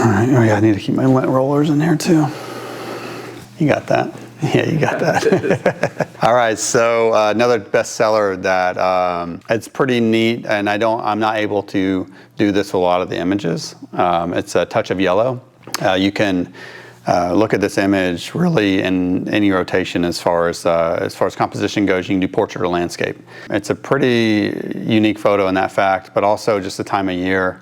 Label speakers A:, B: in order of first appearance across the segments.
A: right, oh yeah, I need to keep my lint rollers in here too. You got that? Yeah, you got that. All right, so another bestseller that it's pretty neat, and I'm not able to do this with a lot of the images. It's a touch of yellow. You can look at this image really in any rotation as far as composition goes. You can do portrait or landscape. It's a pretty unique photo in that fact, but also just the time of year.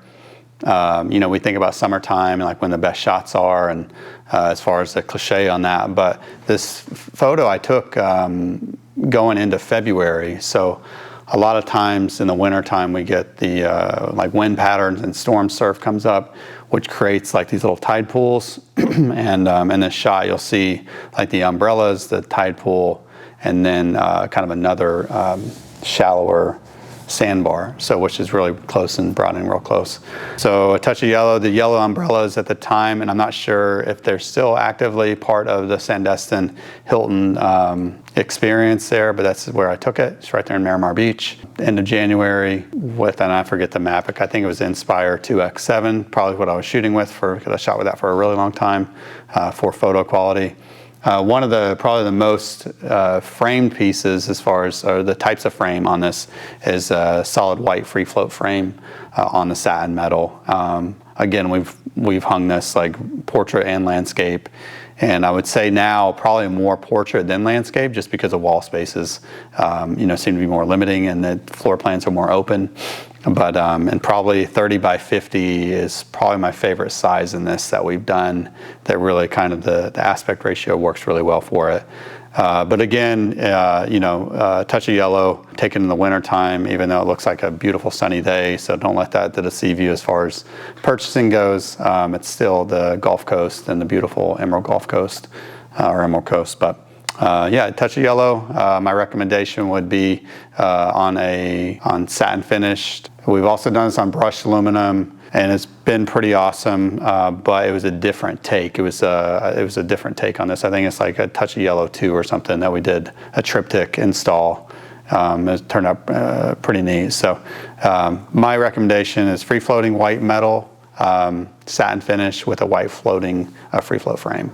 A: We think about summertime and like when the best shots are, and as far as the cliche on that. But this photo I took going into February. So a lot of times in the wintertime we get the like wind patterns and storm surf comes up, which creates like these little tide pools. And in this shot you'll see like the umbrellas, the tide pool, and then kind of another shallower sandbar, so which is really close and broadening real close. So a touch of yellow, the yellow umbrellas at the time, and I'm not sure if they're still actively part of the Sandestin Hilton experience there, but that's where I took it. It's right there in Miramar Beach. End of January with, and I forget the map, I think it was Inspire 2x7, probably what I was shooting with because I shot with that for a really long time for photo quality. One of probably the most framed pieces as far as the types of frame on this is a solid white free float frame on the satin metal. Again, we've hung this like portrait and landscape, and I would say now probably more portrait than landscape just because of wall spaces seem to be more limiting and the floor plans are more open. But and probably 30 by 50 is probably my favorite size in this that we've done, that really kind of the aspect ratio works really well for it. But again, touch of yellow taken in the wintertime, even though it looks like a beautiful sunny day, so don't let that deceive you as far as purchasing goes. It's still the Gulf Coast and the beautiful Emerald Gulf Coast, or Emerald Coast. But yeah, touch of yellow. My recommendation would be on satin finished. We've also done this on brushed aluminum, and it's been pretty awesome. But it was a different take. It was a different take on this. I think it's like a touch of yellow 2 or something that we did a triptych install. It turned out pretty neat. So my recommendation is free floating white metal, satin finish with a white floating free float frame.